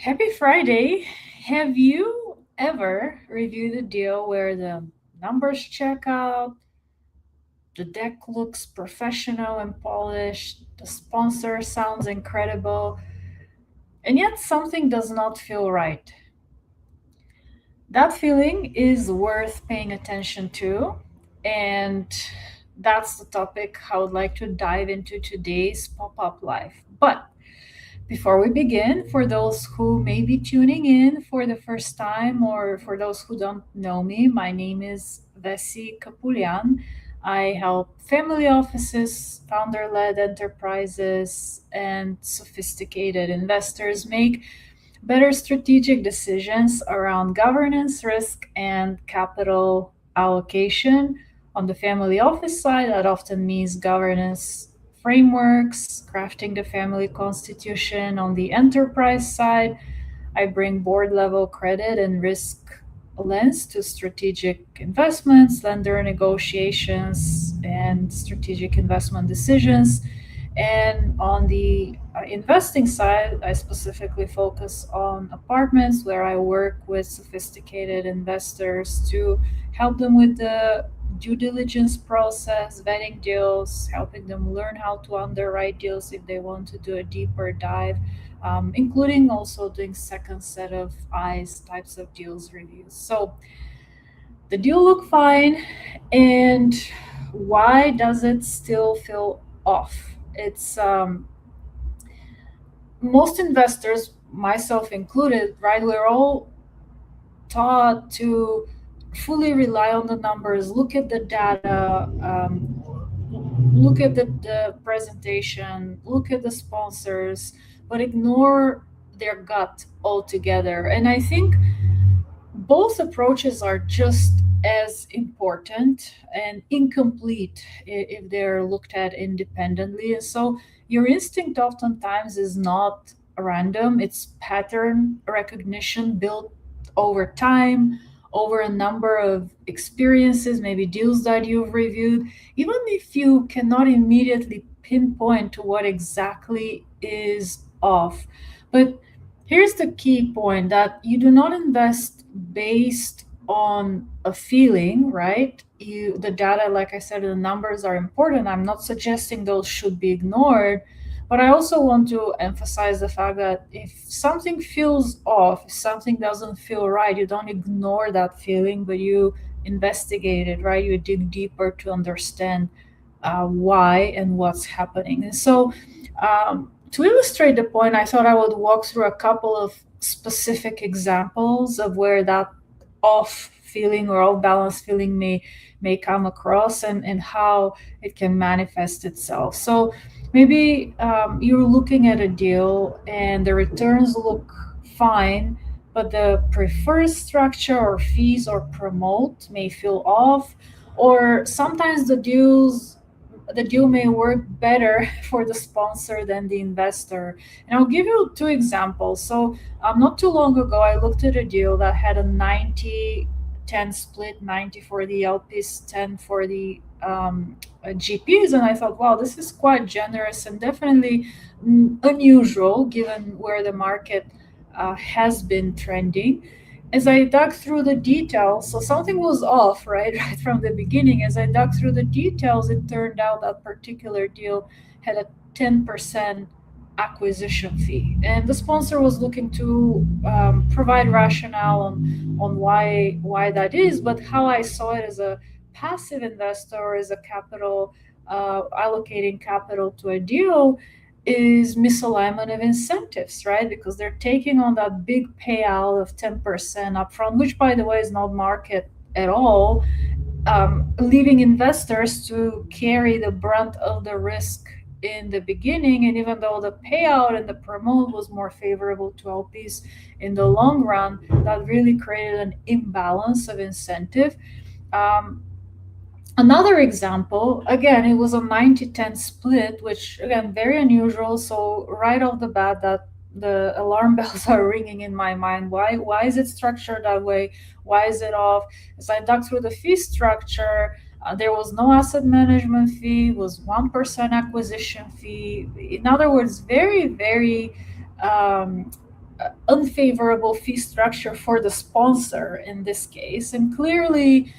Happy Friday. Have you ever reviewed a deal where the numbers check out, the deck looks professional and polished, the sponsor sounds incredible, and yet something does not feel right? That feeling is worth paying attention to, and that's the topic I would like to dive into today's pop up life. But before we begin, for those who may be tuning in for the first time or for those who don't know me, my name is Vessi Kapulian. I help family offices, founder led enterprises, and sophisticated investors make better strategic decisions around governance, risk, and capital allocation. On the family office side, that often means governance frameworks, crafting the family constitution. On the enterprise side, I bring board level credit and risk lens to strategic investments, lender negotiations, and strategic investment decisions. And on the investing side, I specifically focus on apartments where I work with sophisticated investors to help them with the due diligence process, vetting deals, helping them learn how to underwrite deals if they want to do a deeper dive, including also doing second set of eyes types of deals reviews. So the deal look fine, and why does it still feel off? It's Most investors, myself included, right? We're all taught to fully rely on the numbers, look at the data, look at the presentation, look at the sponsors, but ignore their gut altogether. And I think both approaches are just as important and incomplete if they're looked at independently. And so your instinct oftentimes is not random, it's pattern recognition built over time, over a number of experiences, maybe deals that you've reviewed, even if you cannot immediately pinpoint to what exactly is off. But here's the key point, that you do not invest based on a feeling, right? The data, like I said, the numbers are important. I'm not suggesting those should be ignored, but I also want to emphasize the fact that if something feels off, if something doesn't feel right, you don't ignore that feeling, but you investigate it, right? You dig deeper to understand why and what's happening. And so, to illustrate the point, I thought I would walk through a couple of specific examples of where that off feeling or off balance feeling may come across, and how it can manifest itself. So maybe you're looking at a deal and the returns look fine, but the preferred structure or fees or promote may feel off, or sometimes the deal may work better for the sponsor than the investor. And I'll give you two examples. So, not too long ago, I looked at a deal that had a 90-10 split, 90 for the LPs, 10 for the GPs. And I thought, wow, this is quite generous and definitely unusual given where the market has been trending. As I dug through the details, so something was off, right, right from the beginning. As I dug through the details, it turned out that particular deal had a 10% acquisition fee, and the sponsor was looking to provide rationale on why that is. But how I saw it as a passive investor, or as a capital allocating capital to a deal, is misalignment of incentives, right? Because they're taking on that big payout of 10% upfront, which, by the way, is not market at all, leaving investors to carry the brunt of the risk in the beginning. And even though the payout and the promote was more favorable to LPs in the long run, that really created an imbalance of incentive. Um, Another example, again, it was a 90-10 split, which again, very unusual. So right off the bat, that the alarm bells are ringing in my mind. Why is it structured that way? Why is it off? As I dug through the fee structure, there was no asset management fee, was 1% acquisition fee. In other words, very, very unfavorable fee structure for the sponsor in this case. And clearly,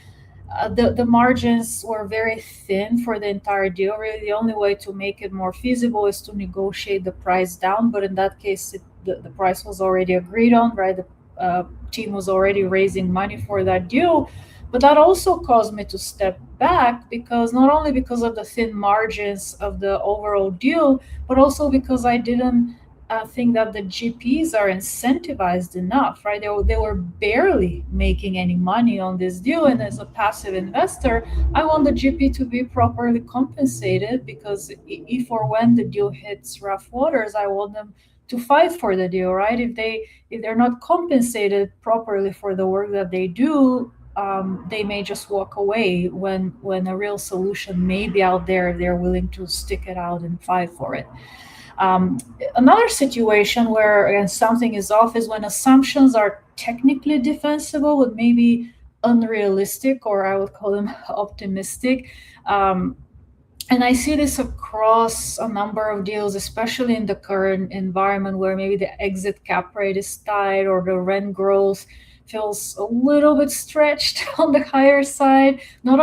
the margins were very thin for the entire deal. Really, the only way to make it more feasible is to negotiate the price down. But in that case, the price was already agreed on, right? The team was already raising money for that deal. But that also caused me to step back, because not only because of the thin margins of the overall deal, but also because I didn't think that the GPs are incentivized enough, right? They were barely making any money on this deal. And as a passive investor, I want the GP to be properly compensated, because if or when the deal hits rough waters, I want them to fight for the deal, right? If they're not compensated properly for the work that they do, they may just walk away when a real solution may be out there if they're willing to stick it out and fight for it. Um, Another situation where, again, something is off is when assumptions are technically defensible but maybe unrealistic, or I would call them optimistic. Um, and I see this across a number of deals, especially in the current environment where maybe the exit cap rate is tight or the rent growth feels a little bit stretched on the higher side. Not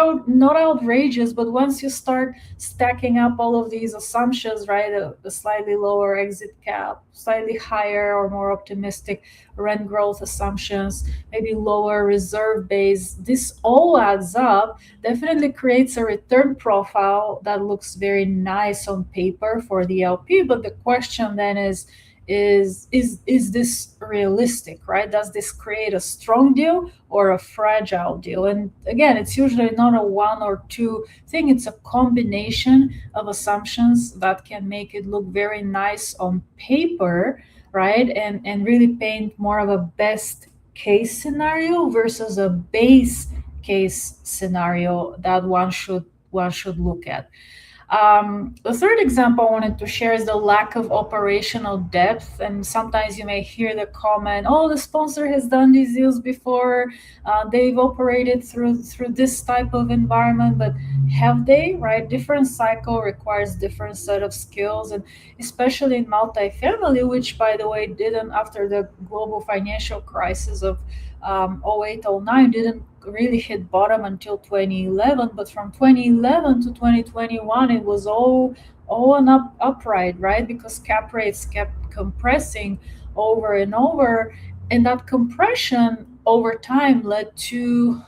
outrageous, but once you start stacking up all of these assumptions, right? A slightly lower exit cap, slightly higher or more optimistic rent growth assumptions, maybe lower reserve base. This all adds up, definitely creates a return profile that looks very nice on paper for the LP. But the question then is this realistic, right? Does this create a strong deal or a fragile deal? And again, it's usually not a one or two thing, it's a combination of assumptions that can make it look very nice on paper, right? And really paint more of a best case scenario versus a base case scenario that one should look at. The third example I wanted to share is the lack of operational depth. And sometimes you may hear the comment, "Oh, the sponsor has done these deals before. They've operated through this type of environment." But have they? Right? Different cycle requires different set of skills, and especially in multifamily, which, by the way, didn't, after the global financial crisis of 08, 09, didn't really hit bottom until 2011. But from 2011 to 2021, it was all an upright, right? Because cap rates kept compressing over and over, and that compression over time led to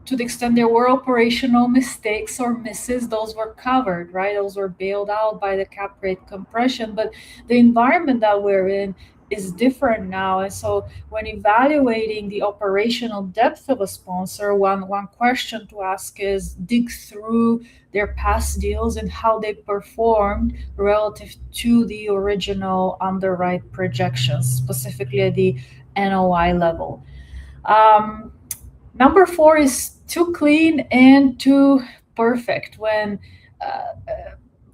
the extent there were operational mistakes or misses, those were covered, right? Those were bailed out by the cap rate compression. But the environment that we're in is different now. And so when evaluating the operational depth of a sponsor, one question to ask is dig through their past deals and how they performed relative to the original underwrite projections, specifically at the NOI level. Um, Number four is too clean and too perfect. When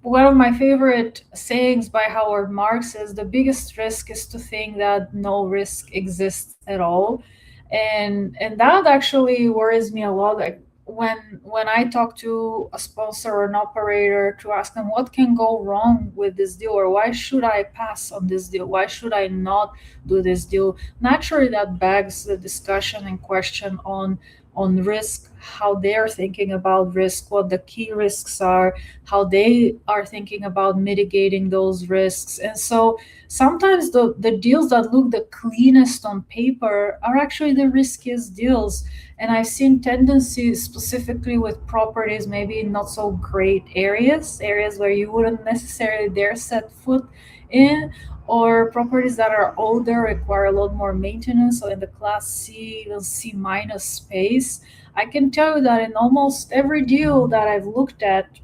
one of my favorite sayings by Howard Marks is, the biggest risk is to think that no risk exists at all. And that actually worries me a lot. Like when I talk to a sponsor or an operator to ask them what can go wrong with this deal, or why should I pass on this deal, why should I not do this deal, naturally that begs the discussion and question on risk, how they're thinking about risk, what the key risks are, how they are thinking about mitigating those risks. And so sometimes the deals that look the cleanest on paper are actually the riskiest deals. And I've seen tendencies, specifically with properties maybe in not so great areas where you wouldn't necessarily dare set foot in, or properties that are older, require a lot more maintenance. So in the class C, even C minus space, I can tell you that in almost every deal that I've looked at,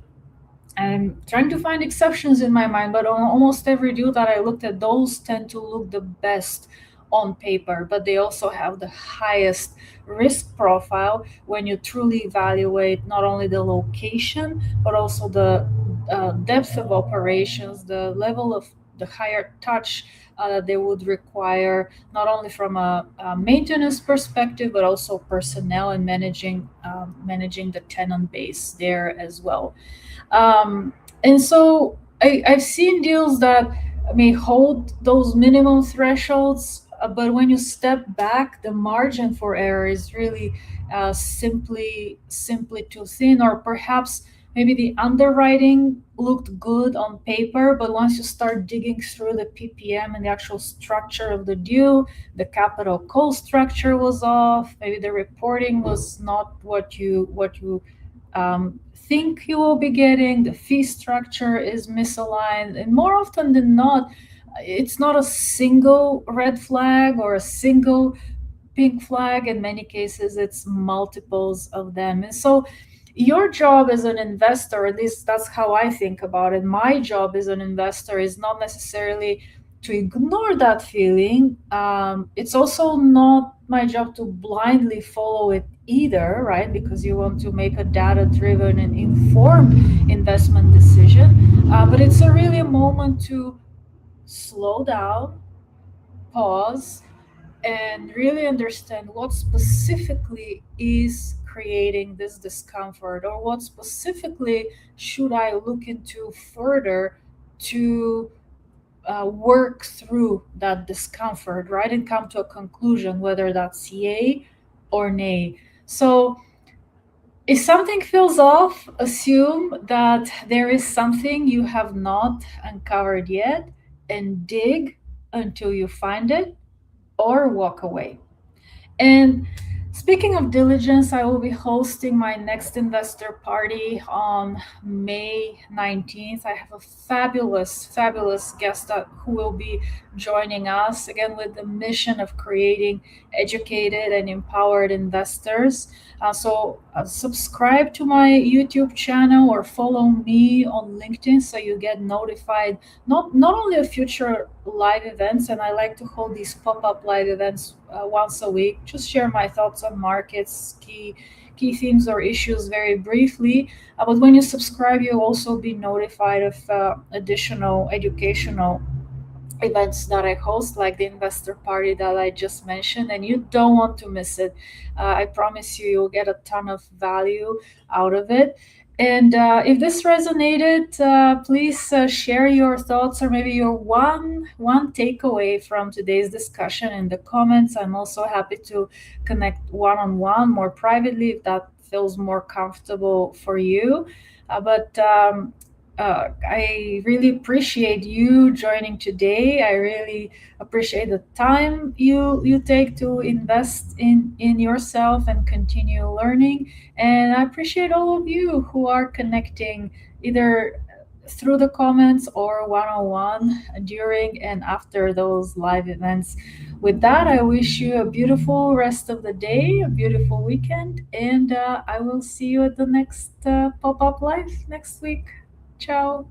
I'm trying to find exceptions in my mind, but on almost every deal that I looked at, those tend to look the best on paper, but they also have the highest risk profile when you truly evaluate not only the location, but also the depth of operations, the level of the higher touch they would require, not only from a maintenance perspective, but also personnel and managing the tenant base there as well. And so I've seen deals that may hold those minimum thresholds, but when you step back, the margin for error is really simply too thin, or perhaps maybe the underwriting looked good on paper, but once you start digging through the ppm and the actual structure of the deal, the capital call structure was off, maybe the reporting was not what you think you will be getting, the fee structure is misaligned, and more often than not, it's not a single red flag or a single pink flag. In many cases, it's multiples of them. And so your job as an investor, at least that's how I think about it, my job as an investor is not necessarily to ignore that feeling. It's also not my job to blindly follow it either, right? Because you want to make a data driven and informed investment decision. But it's a really a moment to slow down, pause, and really understand what specifically is creating this discomfort, or what specifically should I look into further to work through that discomfort, right? And come to a conclusion, whether that's yay or nay. So if something feels off, assume that there is something you have not uncovered yet, and dig until you find it, or walk away. And speaking of diligence, I will be hosting my next investor party on May 19th. I have a fabulous guest who will be joining us, again, with the mission of creating educated and empowered investors. So subscribe to my YouTube channel or follow me on LinkedIn so you get notified not only of future live events, and I like to hold these pop-up live events once a week, just share my thoughts on markets, key themes or issues very briefly. But when you subscribe, you'll also be notified of additional educational events that I host, like the investor party that I just mentioned, and you don't want to miss it. I promise you, you'll get a ton of value out of it. And if this resonated, please share your thoughts, or maybe your one takeaway from today's discussion in the comments. I'm also happy to connect one on one, more privately, if that feels more comfortable for you. But I really appreciate you joining today. I really appreciate the time you take to invest in yourself and continue learning. And I appreciate all of you who are connecting either through the comments or one on one during and after those live events. With that, I wish you a beautiful rest of the day, a beautiful weekend, and I will see you at the next pop up live next week. Ciao.